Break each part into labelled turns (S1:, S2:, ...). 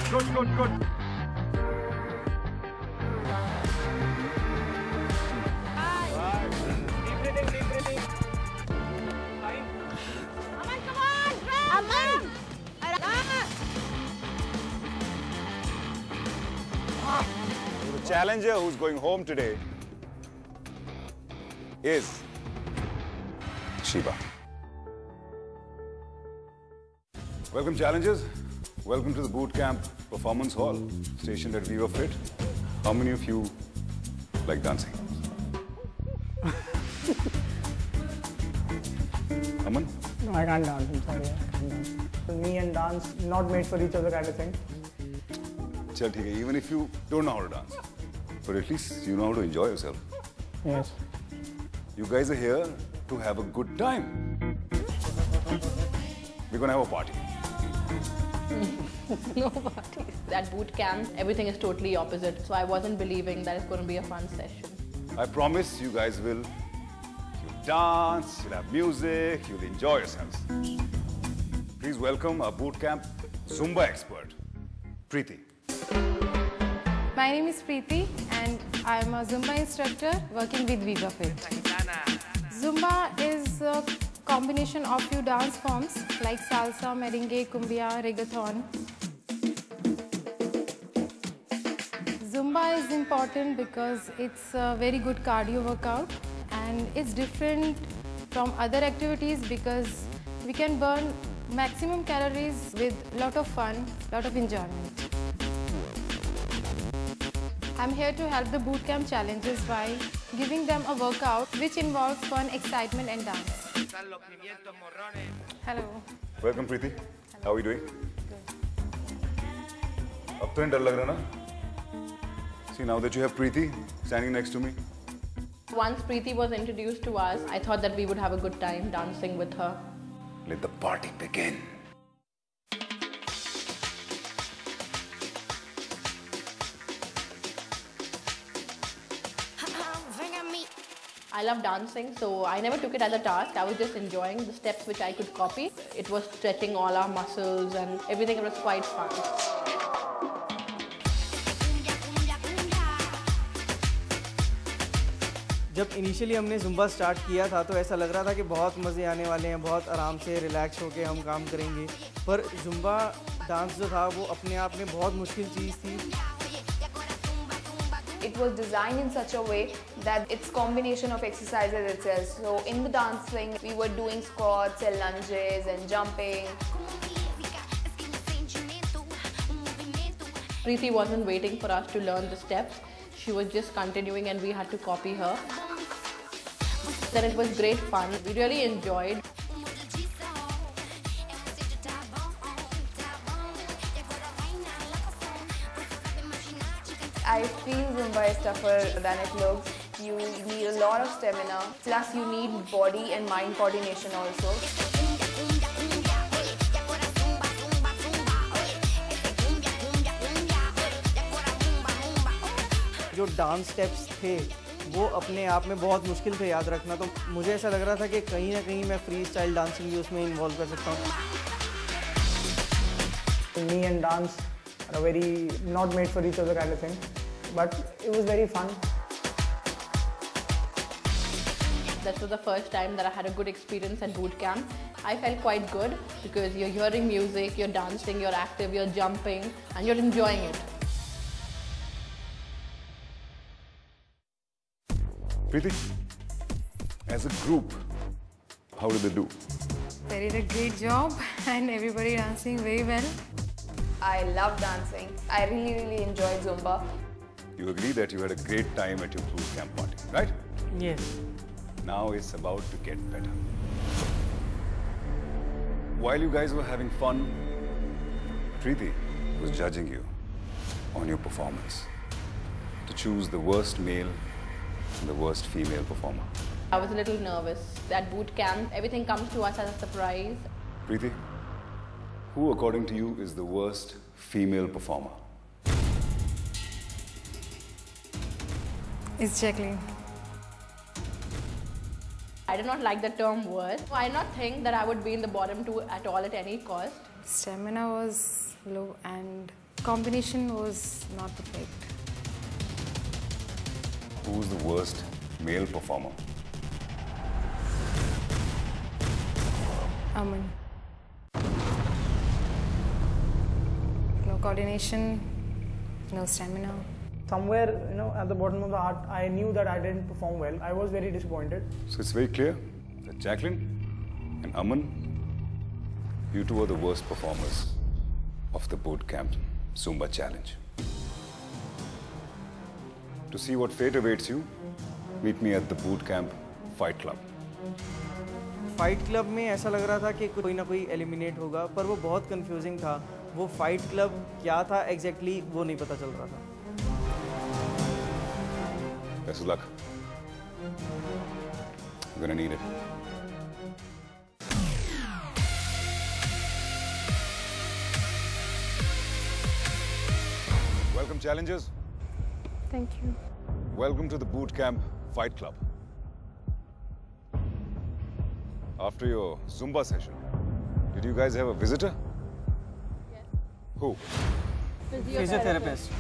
S1: Good. The challenger who's going home today is Shiva. Welcome, challengers. Welcome to the boot camp performance hall, stationed at Viva Fit. How many of you like dancing? Aman?
S2: No, I can't dance. I'm sorry. I can't dance. So me and dance, not made for each other kind of thing.
S1: Chal, theek hai. Even if you don't know how to dance, but at least you know how to enjoy yourself.
S2: Yes.
S1: You guys are here to have a good time. We're gonna have a party.
S3: No parties. At boot camp, everything is totally opposite. So I wasn't believing that it's going to be a fun session.
S1: I promise you guys will. You'll dance, you'll have music, you'll enjoy yourselves. Please welcome our boot camp Zumba expert, Preeti.
S4: My name is Preeti and I'm a Zumba instructor working with Viva Fit. Zumba is a combination of few dance forms like salsa, merengue, cumbia, reggaeton. Zumba is important because it's a very good cardio workout and it's different from other activities because we can burn maximum calories with a lot of fun, lot of enjoyment. I'm here to help the bootcamp challengers by giving them a workout which involves fun, excitement and dance. Hello.
S1: Welcome, Preeti. How are you doing?
S4: Good.
S1: Ab to nahi dar lag raha na? See, now that you have Preeti standing next to me.
S3: Once Preeti was introduced to us, I thought that we would have a good time dancing with her.
S1: Let the party begin.
S3: I love dancing, so I never took it as a task. I was just enjoying the steps which I could copy. It was stretching all our muscles and everything. It was quite fun.
S5: जब initially हमने Zumba start किया था तो ऐसा लग रहा था कि बहुत मज़े आने वाले हैं, बहुत आराम से रिलैक्स होके हम काम करेंगे, पर जुम्बा डांस जो था वो अपने आप में बहुत मुश्किल चीज़ थी.
S6: It was designed in such a way that it's combination of exercises itself. So in the dancing, we were doing squats and lunges and jumping.
S3: Preeti wasn't waiting for us to learn the steps. She was just continuing and we had to copy her. Then it was great fun. We really enjoyed.
S6: I feel Zumba is tougher than it looks. You need a lot of stamina. Plus you need body and mind coordination also.
S5: जो dance steps थे वो अपने आप में बहुत मुश्किल थे याद रखना, तो मुझे ऐसा लग रहा था कि कहीं ना कहीं मैं फ्री स्टाइल डांसिंग भी उसमें इन्वॉल्व कर सकता हूँ.
S2: Me and dance are very not made for each other kind of thing, but it was very fun.
S3: That was the first time that I had a good experience at boot camp. I felt quite good because you're hearing music, you're dancing, you're active, you're jumping, and you're enjoying it.
S1: Preeti, as a group, how did they do?
S4: They did a great job and everybody dancing very well.
S6: I love dancing. I really enjoyed Zumba.
S1: You agree that you had a great time at your boot camp party, right?
S5: Yes.
S1: Now it's about to get better. While you guys were having fun, Preeti was judging you on your performance to choose the worst male and the worst female performer.
S3: I was a little nervous. At boot camp, everything comes to us as a surprise.
S1: Preeti, who according to you is the worst female performer?
S4: It's Jacqueline.
S3: I did not like the term worst. I did not think that I would be in the bottom two at all at any cost.
S4: Stamina was low and Combination was not perfect.
S1: Who's the worst male performer?
S4: Aman. No coordination, no stamina.
S2: Somewhere, at the bottom of the heart, I knew that I didn't perform well. I was very disappointed.
S1: So it's very clear that Jacqueline and Aman, you two are the worst performers of the boot camp Zumba challenge. To see what fate awaits you, meet me at the boot camp fight club.
S5: Fight club में ऐसा लग रहा था कि कोई ना कोई eliminate होगा, पर वो बहुत कंफ्यूजिंग था. वो फाइट क्लब क्या था एग्जैक्टली वो नहीं पता चल रहा था.
S1: Best of luck. You're gonna need it. Welcome, challengers.
S4: Thank you.
S1: Welcome to the boot camp fight club. After your Zumba session, did you guys have a visitor?
S3: Yes.
S1: Who?
S5: Physiotherapist.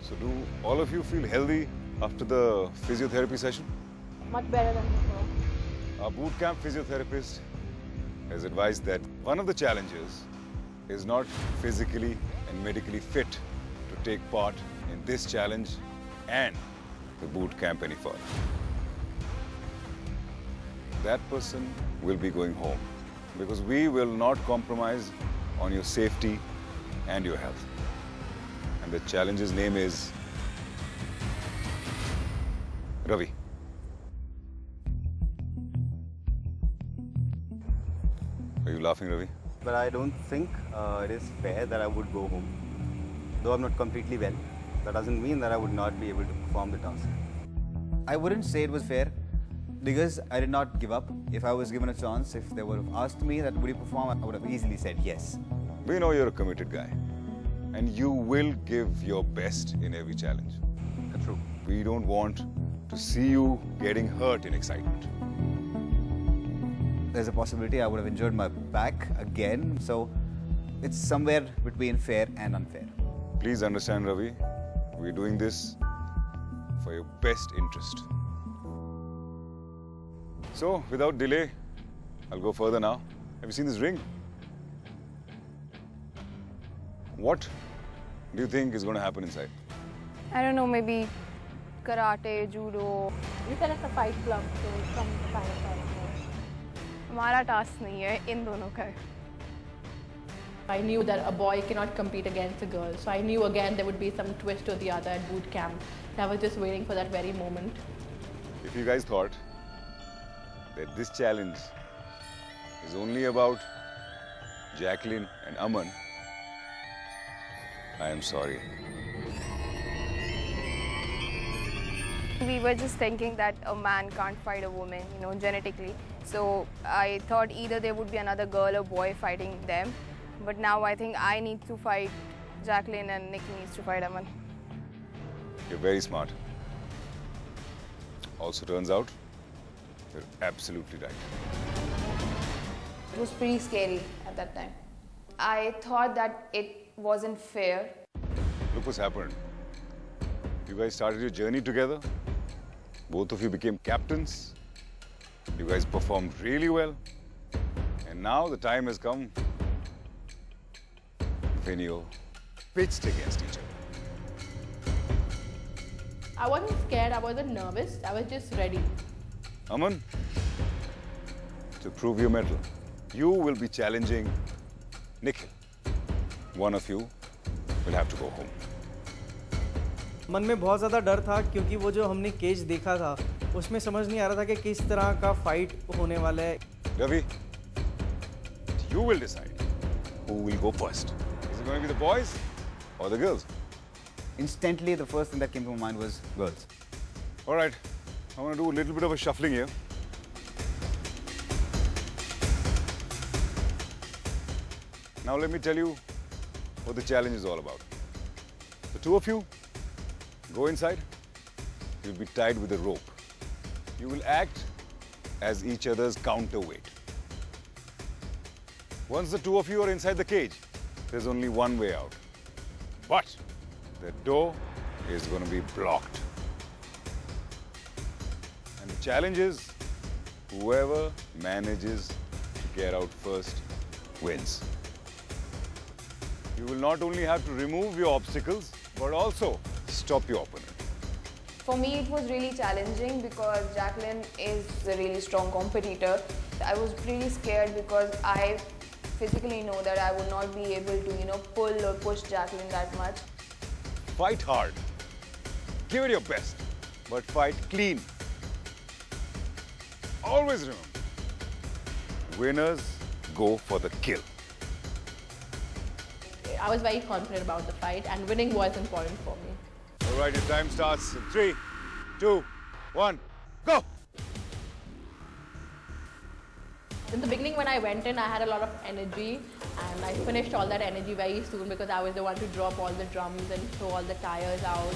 S1: So do all of you feel healthy after the physiotherapy session?
S3: Much better than before.
S1: Our boot camp physiotherapist has advised that one of the challengers is not physically and medically fit to take part in this challenge and the boot camp any further. That person will be going home because we will not compromise on your safety and your health. And the challenger's name is Ravi. Are you laughing, Ravi?
S7: But I don't think it is fair that I would go home. Though I'm not completely well, that doesn't mean that I would not be able to perform the task. I wouldn't say it was fair because I did not give up. If I was given a chance, if they would have asked me that would you perform, I would have easily said yes.
S1: We know you're a committed guy and you will give your best in every challenge.
S7: True.
S1: We don't want to see you getting hurt in excitement.
S7: There's a possibility I would have injured my back again, so it's somewhere between fair and unfair.
S1: Please understand, Ravi, we're doing this for your best interest. So, without delay, I'll go further now. Have you seen this ring? What do you think is going to happen inside?
S6: I don't know, maybe karate, judo.
S3: You said it's a fight club, so some kind of fight.
S6: हमारा task नहीं है, इन दोनों का है.
S3: I knew that a boy cannot compete against a girl, so I knew again there would be some twist or the other at boot camp. I was just waiting for that very moment.
S1: If you guys thought that this challenge is only about Jacqueline and Aman, I am sorry.
S6: We were just thinking that a man can't fight a woman, genetically. So I thought either there would be another girl or boy fighting them. But now I think I need to fight Jacqueline and Nikki needs to fight Aman.
S1: You're very smart. Also turns out, you're absolutely right.
S6: It was pretty scary at that time. I thought that it wasn't fair.
S1: Look what's happened. You guys started your journey together. Both of you became captains. You guys performed really well. And now the time has come when you're pitched against each other.
S3: I wasn't scared, I wasn't nervous, I was just ready.
S1: Aman, to prove your mettle, you will be challenging Nikhil. One of you will have to go home.
S5: मन में बहुत ज़्यादा डर था क्योंकि वो जो हमने केज देखा था उसमें समझ नहीं आ रहा था कि किस तरह का फाइट होने वाला है.
S1: Ravi, you will decide who will go first. Is it going to be the boys or the girls?
S7: Instantly, the first thing that came to my mind was girls.
S1: All right, I want to do a little bit of a shuffling here. Now let me tell you what the challenge is all about. The two of you go inside. You'll be tied with a rope. You will act as each other's counterweight. Once the two of you are inside the cage, there's only one way out. but the door is going to be blocked. And the challenge is, whoever manages to get out first wins. You will not only have to remove your obstacles, but also stop your opponent.
S6: For me, it was really challenging because Jacqueline is a really strong competitor. I was pretty scared because I physically know that I would not be able to, pull or push Jacqueline that much.
S1: Fight hard. Give it your best, but fight clean. Always remember, winners go for the kill.
S3: I was very confident about the fight, and winning was important for me.
S1: All right, your time starts in 3, 2, 1, go!
S3: In the beginning, when I went in, I had a lot of energy, and I finished all that energy very soon because I was the one to drop all the drums and throw all the tires out.